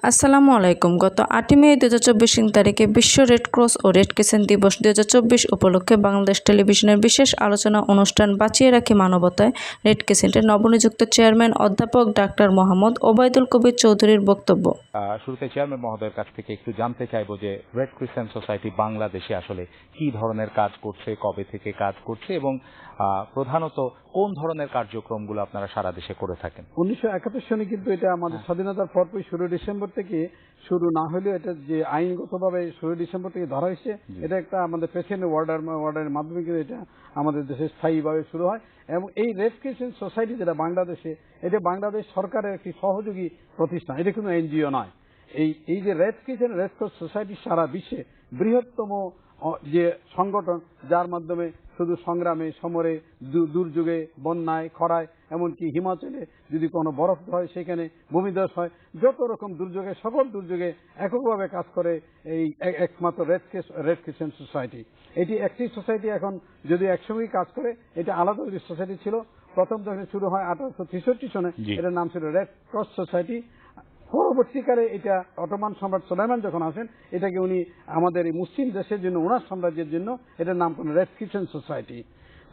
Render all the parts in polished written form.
আসসালামু আলাইকুম। গত 8 মে 2024 তারিখে বিশ্ব রেড ক্রস ও রেড ক্রিসেন্ট দিবস 2024 উপলক্ষে বাংলাদেশ টেলিভিশনের বিশেষ আলোচনা অনুষ্ঠান বাঁচিয়ে রাখি মানবতায় রেড ক্রিসেন্টের নবনিযুক্ত চেয়ারম্যান অধ্যাপক ডাক্তার মোহাম্মদ ওবায়দুল কবির চৌধুরীর বক্তব্য। শুরুতে চেয়ারম্যান মহোদয়ের কাছ থেকে একটু জানতে চাইবো যে রেড ক্রিসেন্ট সোসাইটি বাংলাদেশে আসলে কি ধরনের কাজ করছে, কবে থেকে কাজ করছে এবং প্রধানত কোন ধরনের কার্যক্রমগুলো আপনারা সারা দেশে করে থাকেন। 1971 সনে কিন্তু এটা আমাদের স্বাধীনতার পরপরই 16 ডিসেম্বর থেকে শুরু না হলেও এটা যে আইনগতভাবে 16 ডিসেম্বর থেকে ধরা হয়েছে, এটা একটা আমাদের প্রেসিডেন্ট ওয়ার্ডারের মাধ্যমে কিন্তু এটা আমাদের দেশে স্থায়ীভাবে শুরু হয়। এবং এই রেড ক্রিসেন্ট সোসাইটি যেটা বাংলাদেশে, এটা বাংলাদেশ সরকারের একটি সহযোগী প্রতিষ্ঠান, এটা কোনো এনজিও নয়। এই যে রেড ক্রস সোসাইটি সারা বিশ্বে বৃহত্তম যে সংগঠন, যার মাধ্যমে শুধু সংগ্রামে, সমরে, দুর্যোগে, বন্যায়, খরায়, এমনকি হিমাচলে যদি কোনো বরফ হয়, সেখানে ভূমিধস হয়, যত রকম দুর্যোগে, সকল দুর্যোগে এককভাবে কাজ করে এই একমাত্র রেড ক্রিসেন্ট সোসাইটি। এটি একটি সোসাইটি, এখন যদি একসঙ্গেই কাজ করে, এটা আলাদা সোসাইটি ছিল। প্রথম যখন শুরু হয় 1863 সনে, এটার নাম ছিল রেড ক্রস সোসাইটি। পরবর্তীকালে এটা অটোমান সম্রাট সুলাইমান যখন আসেন, এটাকে উনি আমাদের এই মুসলিম দেশের জন্য, ওনার সাম্রাজ্যের জন্য এটার নাম করেন রেড ক্রিসেন্ট সোসাইটি।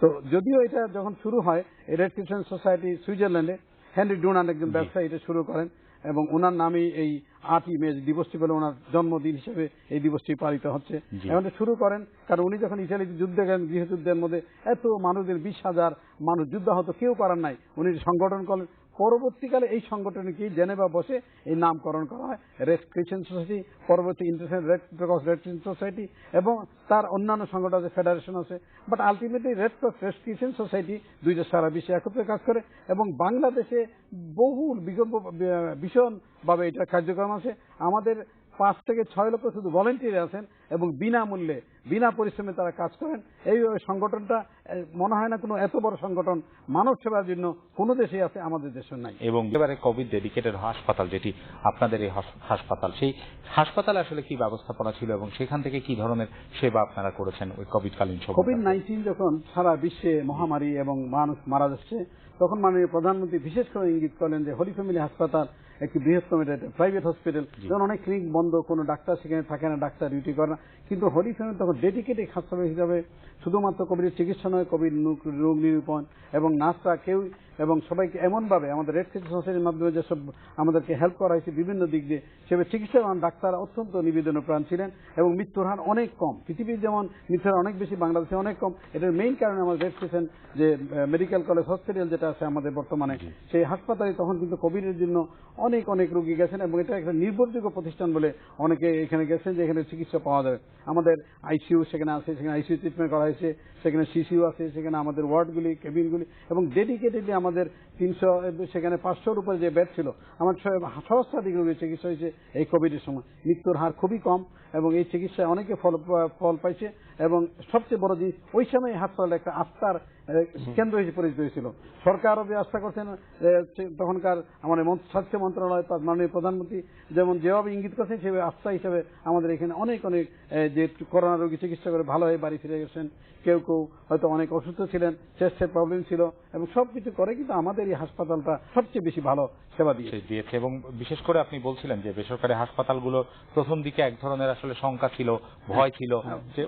তো যদিও এটা যখন শুরু হয়, এই রেড ক্রিসেন্ট সোসাইটি সুইজারল্যান্ডে হেনরি ডুনান্ট একজন ব্যবসায়ী এটা শুরু করেন, এবং ওনার নামেই এই 8ই মে দিবসটি বলে ওনার জন্মদিন হিসেবে এই দিবসটি পালিত হচ্ছে। এখন শুরু করেন কারণ উনি যখন ইতালিতে যুদ্ধে গেলেন, গৃহযুদ্ধের মধ্যে এত মানুষদের 20,000 মানুষ যুদ্ধাহত, কেউ পারেন নাই, উনি সংগঠন করলেন। পরবর্তীকালে এই সংগঠনকে জেনেভা বসে এই নামকরণ করা হয় রেড ক্রিসেন্ট সোসাইটি, পরবর্তী ইন্টারন্যাশনাল রেড ক্রিসেন্ট সোসাইটি, এবং তার অন্যান্য সংগঠন আছে, ফেডারেশন আছে। But ultimately red crescent society দুইটা সারা বিশ্বে একত্রে কাজ করে, এবং বাংলাদেশে বহুল ভীষণভাবে এটা কার্যক্রম আছে। আমাদের 5 থেকে 6 লক্ষ শুধু ভলেন্টিয়ার আছেন, এবং বিনামূল্যে, বিনা পরিশ্রমে তারা কাজ করেন। এই সংগঠনটা মনে হয় না কোনো এত বড় সংগঠন মানব সেবার জন্য কোনো দেশে আছে, আমাদের দেশে নাই। এবং এবারে কোভিড ডেডিকেটেড হাসপাতাল, যেটি আপনাদের এই হাসপাতাল, সেই হাসপাতালে আসলে কি ব্যবস্থাপনা ছিল এবং সেখান থেকে কি ধরনের সেবা আপনারা করেছেন ওই কোভিডকালীন সময়? কোভিড-19 যখন সারা বিশ্বে মহামারী এবং মানুষ মারা যাচ্ছে, তখন মাননীয় প্রধানমন্ত্রী বিশেষ করে ইঙ্গিত করলেন যে হলি ফ্যামিলি হাসপাতাল একটি বৃহত্তম, এটা প্রাইভেট হসপিটাল, যেমন অনেক ক্লিনিক বন্ধ, কোনো ডাক্তার সেখানে থাকে না, ডাক্তার ডিউটি করে না, কিন্তু হলি ফ্যামিলি তখন ডেডিকেটেড হাসপাতাল হিসাবে শুধুমাত্র কোভিডের চিকিৎসা নয়, কোভিড রোগ নিরূপণ এবং নার্সরা কেউ এবং সবাইকে এমনভাবে আমাদের রেড ক্রিসেন্ট সোসাইটির মাধ্যমে যেসব আমাদেরকে হেল্প করা হয়েছে বিভিন্ন দিক দিয়ে, সেভাবে চিকিৎসা ডাক্তার অত্যন্ত নিবেদনপ্রাণ ছিলেন, এবং মৃত্যুর হার অনেক কম। পৃথিবীর যেমন মৃত্যুর হার অনেক বেশি, বাংলাদেশে অনেক কম। এটার মেইন কারণে আমাদের রেড ক্রিসেন্ট যে মেডিকেল কলেজ হসপিটাল যেটা আছে আমাদের বর্তমানে, সেই হাসপাতালে তখন কিন্তু কোভিডের জন্য অনেক অনেক রোগী গেছেন, এবং এটা একটা নির্ভরযোগ্য প্রতিষ্ঠান বলে অনেকে এখানে গেছেন যে এখানে চিকিৎসা পাওয়া যাবে। আমাদের আইসিইউ সেখানে আছে, সেখানে আইসিইউ ট্রিটমেন্ট করা হয়েছে, সেখানে সিসিইউ আছে, সেখানে আমাদের ওয়ার্ডগুলি, কেবিনগুলি, এবং ডেডিকেটেডলি আমাদের 300 সেখানে 500-র উপরে যে বেড ছিল, আমার সহস্রাধিক রোগীর চিকিৎসা হয়েছে এই কোভিডের সময়। মৃত্যুর হার খুবই কম, এবং এই চিকিৎসায় অনেকে ফল পাইছে। এবং সবচেয়ে বড় জিনিস, ওই সময় হাসপাতাল একটা আস্থার কেন্দ্র হিসেবে পরিচিত হয়েছিল। সরকারও যে আস্থা করছেন, তখনকার আমাদের স্বাস্থ্য মন্ত্রণালয়, মাননীয় প্রধানমন্ত্রী যেভাবে ইঙ্গিত করছেন, সেভাবে আস্থা হিসেবে আমাদের এখানে অনেক অনেক যে করোনা রোগী চিকিৎসা করে ভালো হয়ে বাড়ি ফিরে গেছেন। কেউ কেউ হয়তো অনেক অসুস্থ ছিলেন, চেস্টের প্রবলেম ছিল, এবং সবকিছু করে কিন্তু আমাদের এই হাসপাতালটা সবচেয়ে বেশি ভালো সেবা দিয়েছে। এবং বিশেষ করে আপনি বলছিলেন যে বেসরকারি হাসপাতালগুলো প্রথম দিকে এক ধরনের আসলে শঙ্কা ছিল, ভয় ছিল যে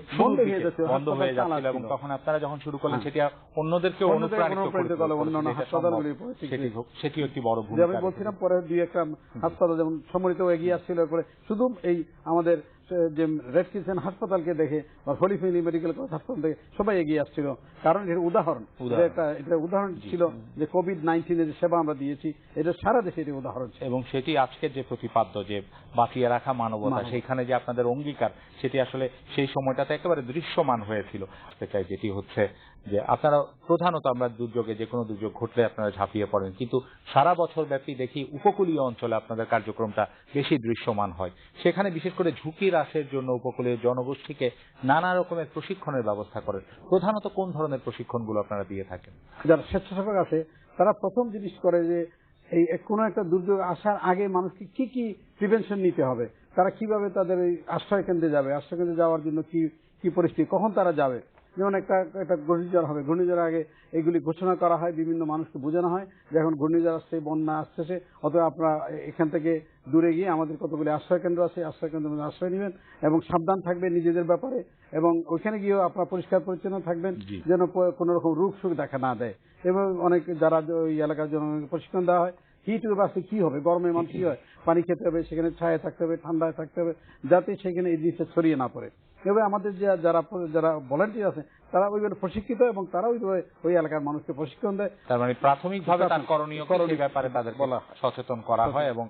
বন্ধ হয়ে যাচ্ছিল, এবং তখন আপনারা যখন শুরু করলেন সেটি অন্যদেরকে অনুপ্রাণিত করলো অন্যান্য হাসপাতালগুলি, সেটিও একটি বড় ভূমিকা। আমি বলছিলাম পরে দুই একটা হাসপাতাল যেমন সম্মিলিত এগিয়ে আসছিল, করে শুধু এই আমাদের যে রেড ক্রিসেন্ট হাসপাতালকে দেখে বা হলি ফ্যামিলি মেডিকেল কলেজ হাসপাতাল থেকে সবাই এগিয়ে আসছিল, কারণ এর এটা উদাহরণ ছিল যে কোভিড-19 এর যে সেবা আমরা দিয়েছি, এটা সারা দেশে এর উদাহরণ ছিল। এবং সেটি আজকের যে প্রতিপাদ্য, যে বাঁচিয়ে রাখা মানবতা, সেইখানে যে আপনাদের অঙ্গীকার, সেটি আসলে সেই সময়টাতে একেবারে দৃশ্যমান হয়েছিল। যেটি হচ্ছে যে আপনারা প্রধানত, আমরা দুর্যোগে, যে কোনো দুর্যোগ ঘটলে আপনারা ঝাঁপিয়ে পড়েন, কিন্তু সারা বছর ব্যাপী দেখি উপকূলীয় অঞ্চলে আপনাদের কার্যক্রমটা বেশি দৃশ্যমান হয়। সেখানে বিশেষ করে ঝুঁকি হ্রাসের জন্য উপকূলীয় জনগোষ্ঠীকে নানা রকমের প্রশিক্ষণের ব্যবস্থা করেন। প্রধানত কোন ধরনের প্রশিক্ষণগুলো আপনারা দিয়ে থাকেন? যারা স্বেচ্ছাসেবক আছে, তারা প্রথম জিনিস করে যে এই কোনো একটা দুর্যোগ আসার আগে মানুষকে কি কি প্রিভেনশন নিতে হবে, তারা কিভাবে তাদের এই আশ্রয় কেন্দ্রে যাবে, আশ্রয় কেন্দ্রে যাওয়ার জন্য কি কি পরিস্থিতি, কখন তারা যাবে, যেমন একটা ঘূর্ণিঝড় হবে, ঘূর্ণিঝড়ের আগে এগুলি ঘোষণা করা হয়, বিভিন্ন মানুষকে বোঝানো হয় যে এখন ঘূর্ণিঝড় আসছে, বন্যা আসতেছে, অথবা আপনারা এখান থেকে দূরে গিয়ে আমাদের কতগুলি আশ্রয় কেন্দ্র আছে, আশ্রয় কেন্দ্রের মধ্যে আশ্রয় নেবেন এবং সাবধান থাকবেন নিজেদের ব্যাপারে, এবং ওইখানে গিয়েও আপনারা পরিষ্কার পরিচ্ছন্ন থাকবেন যেন কোনো রকম রোগ সুখ দেখা না দেয়। এবং অনেক যারা ওই এলাকার জন্য প্রশিক্ষণ দেওয়া হয়, হিট ওয়েভ আসলে কি হবে, গরমে মানুষ কি হয়, পানি খেতে হবে, সেখানে ছায়া থাকতে হবে, ঠান্ডায় থাকতে হবে, যাতে সেখানে এই জিনিসটা ছড়িয়ে না পড়ে। এভাবে আমাদের যারা ভলান্টিয়ার আছে তারা ওইভাবে প্রশিক্ষিত এবং তারা ওইভাবে ওই এলাকার মানুষকে প্রশিক্ষণ দেয়। তার মানে প্রাথমিকভাবে তার করণীয় সেই ব্যাপারে তাদের সচেতন করা হয় এবং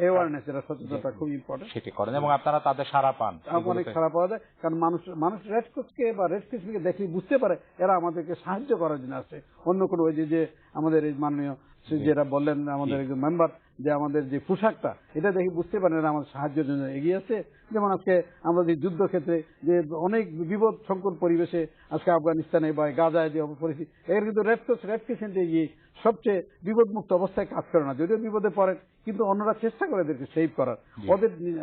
অ্যাওয়ারনেস, এটা সচেতনতা খুব ইম্পর্টেন্ট, সেটি করেন এবং আপনারা তাদের সাড়া পান। অনেক সাড়া পাওয়া যায়, কারণ মানুষ রেড ক্রসকে বা রেড ক্রিসকে দেখলে বুঝতে পারে এরা আমাদেরকে সাহায্য করার জন্য আসছে। অন্য কোনো ওই যে আমাদের এই মাননীয় যেটা বললেন আমাদের একজন মেম্বার, যে আমাদের যে পোশাকটা এটা দেখে বুঝতে পারেন এরা আমাদের সাহায্যের জন্য এগিয়ে আসছে। যেমন আজকে আমরা যে যুদ্ধক্ষেত্রে যে অনেক বিপদ সংকুল পরিবেশে আজকে আফগানিস্তানে বা গাজায় যে পরিস্থিতি, এর কিন্তু রেড ক্রিসেন্টে গিয়ে সবচেয়ে বিপদমুক্ত অবস্থায় কাজ করে না, যদিও বিপদে পড়েন কিন্তু অন্যরা চেষ্টা করে এদেরকে সেভ করার।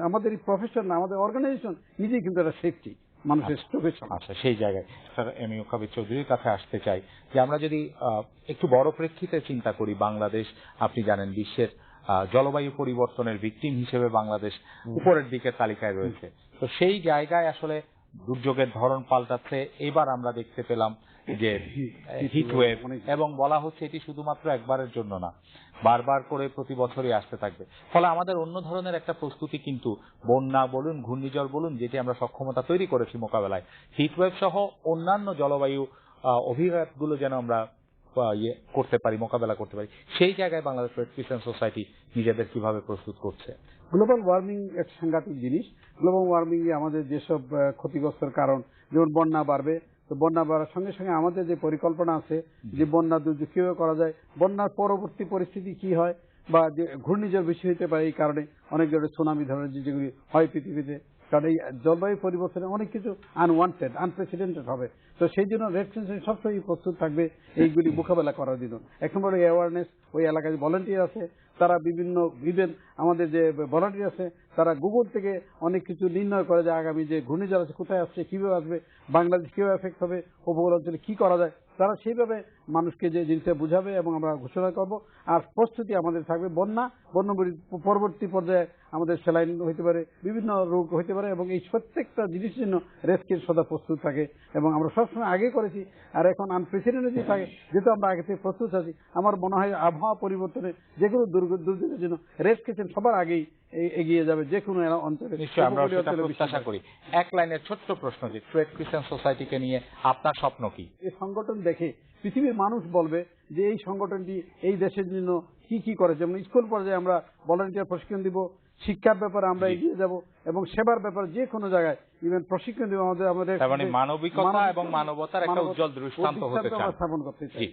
আমাদের এই প্রফেশন, আমাদের অর্গানাইজেশন নিজেই কিন্তু একটা সেফটি মানুষের চোখের সামনে। আচ্ছা, সেই জায়গায় স্যার এম ইউ কবির চৌধুরীর কাছে আসতে চাই যে আমরা যদি একটু বড় প্রেক্ষিতে চিন্তা করি, বাংলাদেশ আপনি জানেন বিশ্বের জলবায়ু পরিবর্তনের ভিকটিম হিসেবে বাংলাদেশ উপরের দিকের তালিকায় রয়েছে। তো সেই জায়গায় আসলে দুর্যোগের ধরন পাল্টাচ্ছে। এবার আমরা দেখতে পেলাম যে হিটওয়েভ, এবং বলা হচ্ছে এটি শুধুমাত্র একবারের জন্য না, বারবার করে প্রতি বছরই আসতে থাকবে। ফলে আমাদের অন্য ধরনের একটা প্রস্তুতি কিন্তু বন্যা বলুন, ঘূর্ণিঝড় বলুন, যেটি আমরা সক্ষমতা তৈরি করেছি মোকাবেলায়, হিটওয়েভ সহ অন্যান্য জলবায়ু অভিঘাতগুলো যেন আমরা করতে পারি, মোকাবেলা করতে পারি। সেই জায়গায় বাংলাদেশ রেড ক্রিসেন্ট সোসাইটি নিজেদের কিভাবে প্রস্তুত করছে? গ্লোবাল ওয়ার্মিং একটা সাংঘাতিক জিনিস। গ্লোবাল ওয়ার্মিং এ আমাদের যেসব ক্ষতিগ্রস্তের কারণ, যেমন বন্যা বাড়বে, তো বন্যা বাড়ার সঙ্গে সঙ্গে আমাদের যে পরিকল্পনা আছে যে বন্যা দুর্যোগ কিভাবে করা যায়, বন্যার পরবর্তী পরিস্থিতি কি হয়, বা যে ঘূর্ণিঝড় বেশি হতে পারে, এই কারণে অনেক ধরনের সুনামি ধরনের যেগুলি হয় পৃথিবীতে, কারণ এই জলবায়ু পরিবর্তনে অনেক কিছু আনওয়ান্টেড, আনপ্রেসিডেন্টেড হবে। তো সেই জন্য রেড ক্রিসেন্ট সবসময় প্রস্তুত থাকবে এইগুলি মোকাবেলা করার জন্য। এখন বড় অ্যাওয়ারনেস, ওই এলাকায় ভলান্টিয়ার আছে, তারা বিভিন্ন আমাদের যে ভলান্টিয়ার আছে তারা গুগল থেকে অনেক কিছু নির্ণয় করে যে আগামী যে ঘূর্ণিঝড় আছে কোথায় আসছে, কিভাবে আসবে, বাংলাদেশ কিভাবে এফেক্ট হবে, উপকূল অঞ্চলে কি করা যায়, তারা সেইভাবে মানুষকে যে জিনিসটা বুঝাবে এবং আমরা ঘোষণা করব। আর প্রস্তুতি আমাদের থাকবে বন্যা পরবর্তী পর্যায়ে আমাদের স্যালাইন হইতে পারে, বিভিন্ন রোগ হইতে পারে, এবং এই প্রত্যেকটা জিনিসের জন্য রেস্কিউর সদা প্রস্তুত থাকে। এবং আমরা সবসময় আগে করেছি, আর এখন আনপ্রেসিডেন্টেড থাকে, যেহেতু আমরা আগে থেকে প্রস্তুত আছি। আমার মনে হয় আবহাওয়া পরিবর্তনে যে কোনো দুর্যোগের জন্য রেস্কিউ সবার আগেই এগিয়ে যাবে যে কোনো অঞ্চলে। নিশ্চয়ই আমরা সেটা প্রত্যাশা করি। এক লাইনের ছোট্ট প্রশ্ন, যে রেড ক্রিসেন্ট সোসাইটিকে নিয়ে আপনার স্বপ্ন কি? এই সংগঠন দেখে পৃথিবীর মানুষ বলবে যে এই সংগঠনটি এই দেশের জন্য কি করেছে। যেমন স্কুল পর্যায়ে আমরা ভলান্টিয়ার প্রশিক্ষণ দিব, শিক্ষার ব্যাপারে আমরা এগিয়ে যাব, এবং সেবার ব্যাপারে যে কোনো জায়গায় ইভেন প্রশিক্ষণ দিব। আমাদের মানবিকতা এবং মানবতার একটা উজ্জ্বল দৃষ্টান্ত হতে চান। স্থাপন করতে চাই।